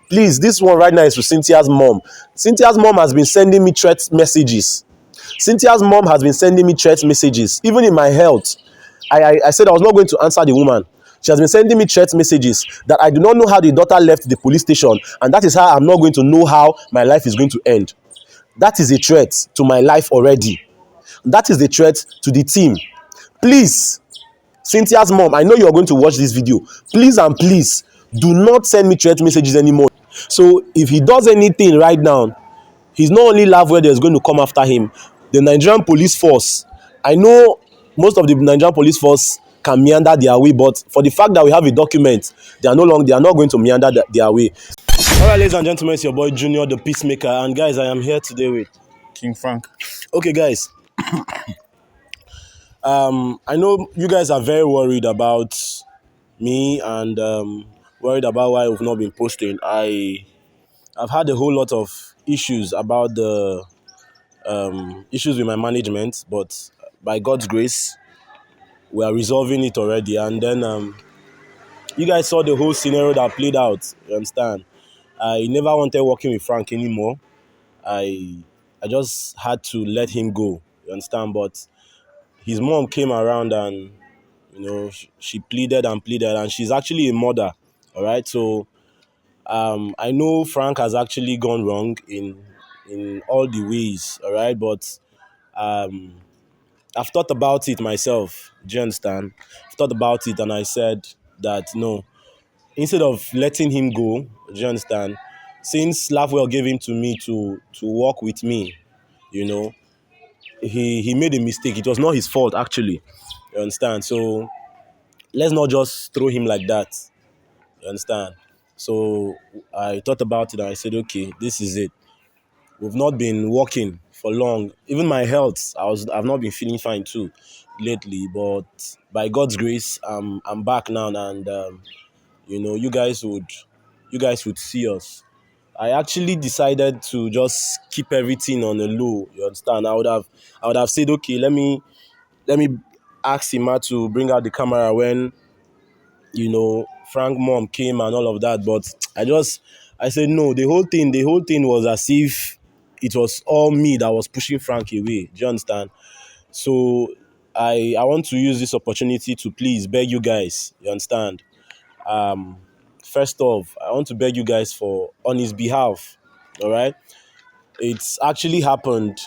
Please, this one right now is to Cynthia's mom. Cynthia's mom has been sending me threat messages. Cynthia's mom has been sending me threat messages. Even in my health, I said I was not going to answer the woman. She has been sending me threat messages that I do not know how the daughter left the police station, and that is how I'm not going to know how my life is going to end. That is a threat to my life already. That is a threat to the team. Please, Cynthia's mom, I know you are going to watch this video. Please and please, do not send me threat messages anymore. So if he does anything right now, he's not only Lavwell that's going to come after him. The Nigerian police force, I know most of the Nigerian police force can meander their way, but for the fact that we have a document, they are not going to meander their way. All right, ladies and gentlemen, it's your boy Junior, the peacemaker, and guys, I am here today with King Frank. Okay, guys. I know you guys are very worried about me and worried about why we've not been posting. I've had a whole lot of issues about the issues with my management, but by God's grace, we are resolving it already. And then you guys saw the whole scenario that played out. You understand? I never wanted working with Frank anymore. I I just had to let him go. You understand? But his mom came around and she pleaded and pleaded, and she's actually a mother. All right, so I know Frank has actually gone wrong in all the ways. All right, but um, I've thought about it myself. Do you understand? I've thought about it, and I said that no, instead of letting him go, do you understand? Since Laughwell gave him to me to work with me, you know, he made a mistake. It was not his fault actually. You understand? So let's not just throw him like that. You understand? So I thought about it and I said, okay, this is it. We've not been working for long. Even my health, I've not been feeling fine too lately. But by God's grace, I'm back now, and you guys would see us. I actually decided to just keep everything on a low. You understand? I would have said, okay, let me ask Ima to bring out the camera when Frank mom came and all of that. But I said no. The whole thing was as if it was all me that was pushing Frank away. Do you understand? So I want to use this opportunity to please beg you guys. You understand? Um, First off, I want to beg you guys for on his behalf. All right, it's actually happened.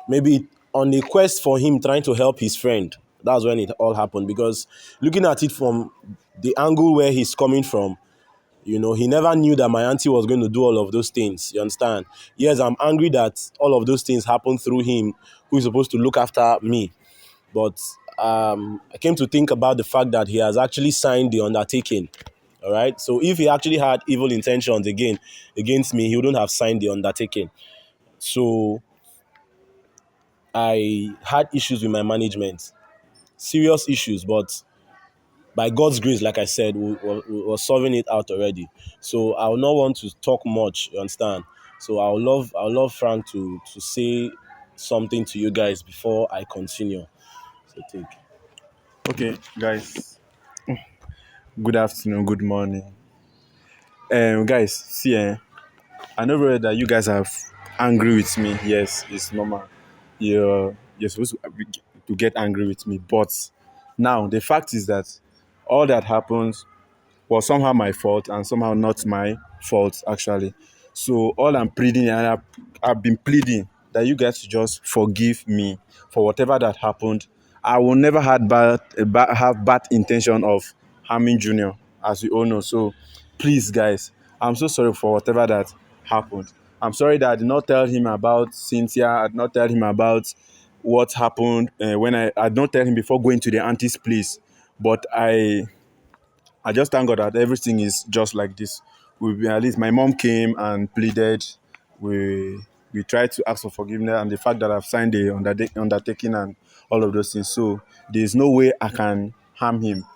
Maybe on a quest for him trying to help his friend. That's when it all happened. Because looking at it from the angle where he's coming from, he never knew that my auntie was going to do all of those things. You understand? Yes, I'm angry that all of those things happened through him, who is supposed to look after me. But I came to think about the fact that he has actually signed the undertaking. All right. So if he actually had evil intentions against me, he wouldn't have signed the undertaking. So I had issues with my management, serious issues, but by God's grace, like I said, we were solving it out already. So I will not want to talk much. You understand? So I would love Frank to say something to you guys before I continue. So take. Okay, guys. Good afternoon. Good morning. Guys, see, I know very that you guys are angry with me. Yes, it's normal. You're supposed to get angry with me, but now the fact is that all that happens was somehow my fault and somehow not my fault actually. So all I'm pleading, and I've been pleading that you guys just forgive me for whatever that happened. I will never have bad intention of harming Junior, as we all know. So please, guys, I'm so sorry for whatever that happened. I'm sorry that I did not tell him about Cynthia. I did not tell him about what happened when I did not tell him before going to the auntie's place. But I just thank God that everything is just like this. At least my mom came and pleaded. We tried to ask for forgiveness and the fact that I've signed the undertaking and all of those things. So there's no way I can harm him.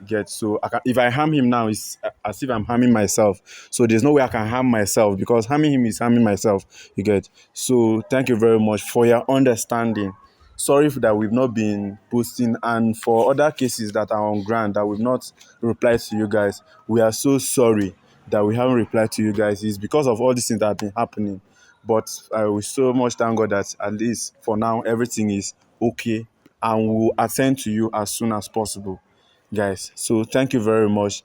If I harm him now, it's as if I'm harming myself. So there's no way I can harm myself because harming him is harming myself. You get. So thank you very much for your understanding. Sorry that we've not been posting, and for other cases that are on ground that we've not replied to you guys, we are so sorry. that we haven't replied to you guys is because of all these things that have been happening. But we so much thank God that at least for now everything is okay, and we'll attend to you as soon as possible, guys. So thank you very much,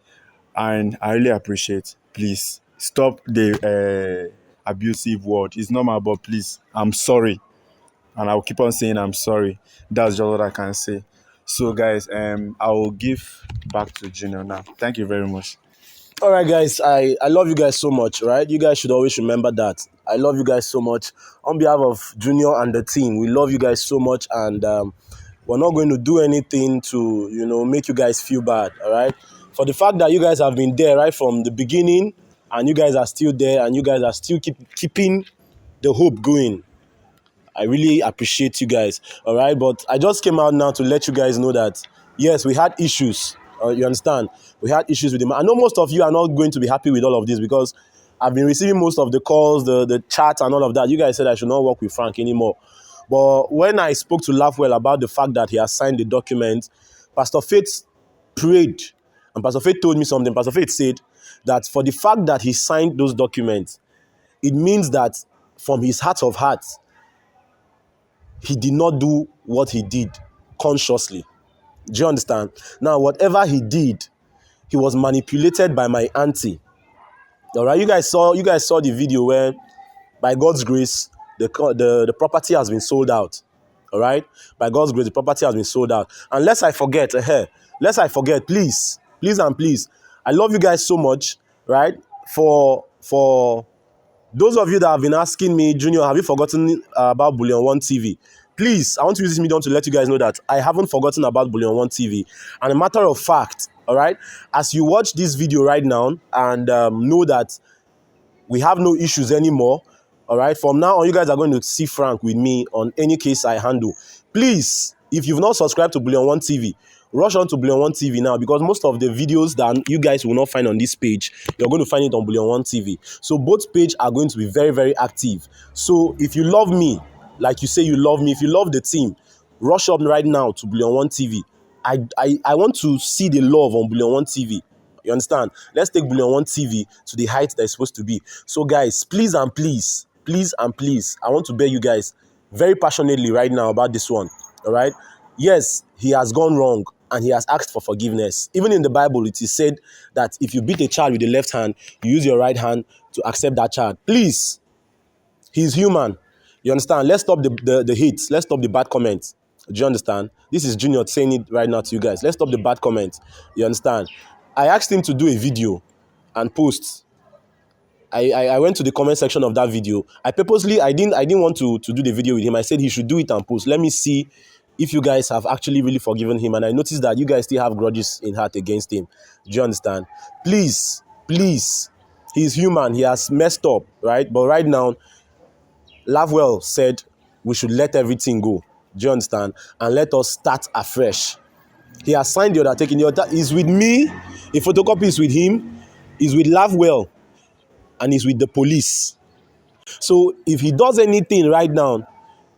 and I really appreciate. Please stop the abusive word. It's normal, but please, I'm sorry, and I'll keep on saying I'm sorry. That's just what I can say. So, guys, I will give back to Junior now. Thank you very much. All right, guys, I love you guys so much, right? You guys should always remember that. I love you guys so much. On behalf of Junior and the team, we love you guys so much, and we're not going to do anything to, make you guys feel bad, all right? For the fact that you guys have been there right from the beginning, and you guys are still there, and you guys are still keeping the hope going. I really appreciate you guys. All right. But I just came out now to let you guys know that, yes, we had issues. You understand? We had issues with him. I know most of you are not going to be happy with all of this because I've been receiving most of the calls, the chat, and all of that. You guys said I should not work with Frank anymore. But when I spoke to Laughwell about the fact that he has signed the document, Pastor Faith prayed. And Pastor Faith told me something. Pastor Faith said that for the fact that he signed those documents, it means that from his heart of hearts, he did not do what he did consciously. Do you understand? Now, whatever he did, he was manipulated by my auntie. All right, you guys saw the video where, by God's grace, the property has been sold out. All right, by God's grace, the property has been sold out. And lest I forget, please and please, I love you guys so much, right? For those of you that have been asking me, Junior, have you forgotten about Bullion One TV? Please, I want to use this medium to let you guys know that I haven't forgotten about Bullion One TV. And a matter of fact, all right, as you watch this video right now and know that we have no issues anymore, all right, from now on, you guys are going to see Frank with me on any case I handle. Please, if you've not subscribed to Bullion One TV, rush on to Bullion One TV now, because most of the videos that you guys will not find on this page, you're going to find it on Bullion One TV. So both pages are going to be very, very active. So if you love me, like you say you love me, if you love the team, rush up right now to Bullion One TV. I want to see the love on Bullion One TV. You understand? Let's take Bullion One TV to the height that it's supposed to be. So guys, please and please, I want to beg you guys very passionately right now about this one. All right? Yes, he has gone wrong and he has asked for forgiveness. Even in the Bible, it is said that if you beat a child with the left hand, you use your right hand to accept that child. Please, he's human. You understand? Let's stop the hate. Let's stop the bad comments. Do you understand? This is Junior saying it right now to you guys. Let's stop the bad comments. You understand? I asked him to do a video and post. I went to the comment section of that video. I didn't want to do the video with him. I said he should do it and post. Let me see if you guys have actually really forgiven him. And I noticed that you guys still have grudges in heart against him. Do you understand? Please, he's human. He has messed up, right? But right now, Lavwell said we should let everything go. Do you understand? And let us start afresh. He has signed the undertaking. The other is with me. A photocopy is with him. Is with Lavwell. And he's with the police. So if he does anything right now,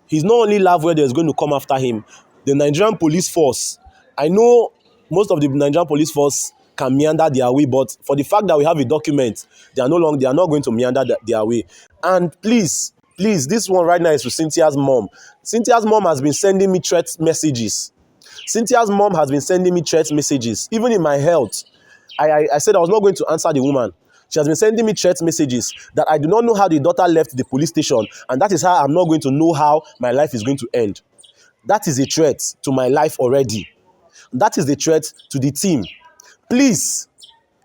he's not only Lavwell that's going to come after him. The Nigerian police force, I know most of the Nigerian police force can meander their way, but for the fact that we have a document, they are not going to meander their way. And please, this one right now is to Cynthia's mom. Cynthia's mom has been sending me threat messages. Even in my health, I said I was not going to answer the woman. She has been sending me threat messages that I do not know how the daughter left the police station, and that is how I'm not going to know how my life is going to end. That is a threat to my life already. That is the threat to the team. Please,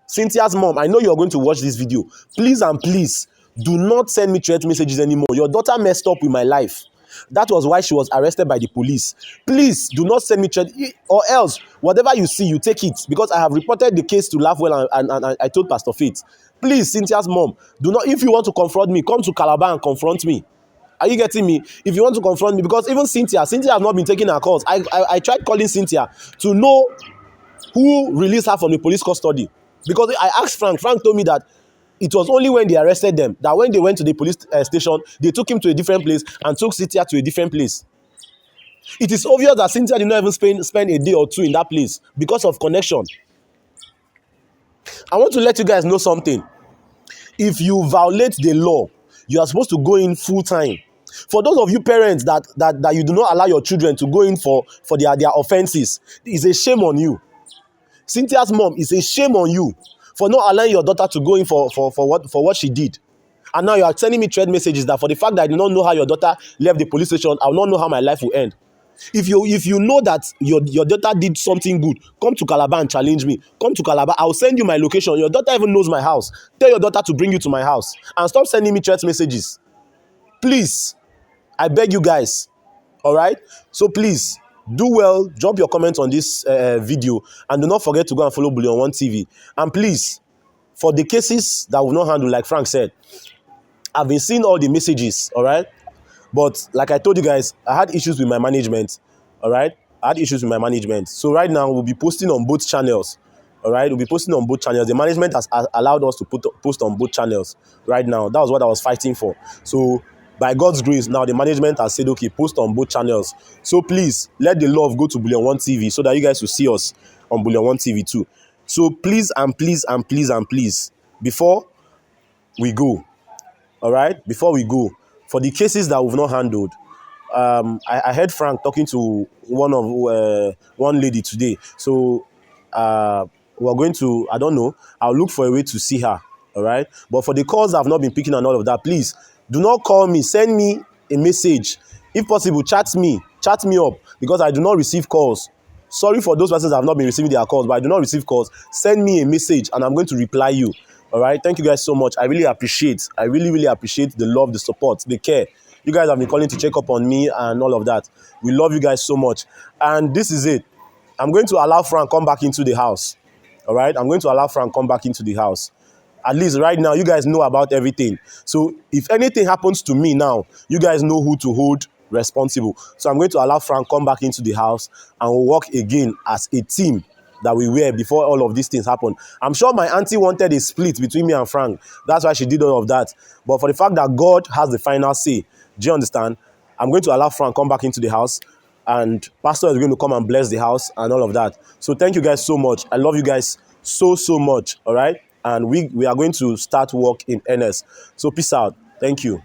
Cynthia's mom, I know you're going to watch this video. Please and please, do not send me threat messages anymore. Your daughter messed up with my life. That was why she was arrested by the police. Please do not send me threat, or else whatever you see, you take it. Because I have reported the case to Laughwell and I told Pastor Faith. Please, Cynthia's mom, do not. If you want to confront me, come to Calabar and confront me. Are you getting me? If you want to confront me, because even Cynthia has not been taking her calls. I tried calling Cynthia to know who released her from the police custody. Because I asked Frank. Frank told me that it was only when they arrested them, that when they went to the police station, they took him to a different place and took Cynthia to a different place. It is obvious that Cynthia did not even spend a day or two in that place because of connection. I want to let you guys know something. If you violate the law, you are supposed to go in full time. For those of you parents that you do not allow your children to go in for their offenses, it's a shame on you. Cynthia's mom, it's a shame on you for not allowing your daughter to go in for what she did. And now you are sending me thread messages that for the fact that I do not know how your daughter left the police station, I will not know how my life will end. If you know that your daughter did something good, come to Calabar and challenge me. Come to Calabar, I'll send you my location. Your daughter even knows my house. Tell your daughter to bring you to my house and stop sending me threat messages. Please, I beg you guys. All right, so please do well, drop your comments on this video, and do not forget to go and follow Bullion One TV. And please, for the cases that we've not handled, like Frank said, I've been seeing all the messages. All right, but like I told you guys, I had issues with my management. All right, I had issues with my management. So right now we'll be posting on both channels. All right, we'll be posting on both channels. The management has allowed us to post on both channels right now. That was what I was fighting for. So by God's grace, now the management has said, okay, post on both channels. So please let the love go to Bullion One TV so that you guys will see us on Bullion One TV too. So please and please and please and please, before we go, all right, before we go, for the cases that we've not handled, I heard Frank talking to one lady today. So we're going to, I don't know, I'll look for a way to see her. All right. But for the calls I've not been picking and all of that, please do not call me. Send me a message. If possible, chat me up, because I do not receive calls. Sorry for those persons that have not been receiving their calls, but I do not receive calls. Send me a message and I'm going to reply you. All right. Thank you guys so much. I really really appreciate the love, the support, the care. You guys have been calling to check up on me and all of that. We love you guys so much. And this is it. I'm going to allow Frank come back into the house. All right. I'm going to allow Frank come back into the house. At least right now, you guys know about everything. So if anything happens to me now, you guys know who to hold responsible. So I'm going to allow Frank come back into the house and we'll work again as a team that we were before all of these things happened. I'm sure my auntie wanted a split between me and Frank. That's why she did all of that. But for the fact that God has the final say, do you understand? I'm going to allow Frank come back into the house, and Pastor is going to come and bless the house and all of that. So thank you guys so much. I love you guys so much. All right. And we are going to start work in earnest. So peace out. Thank you.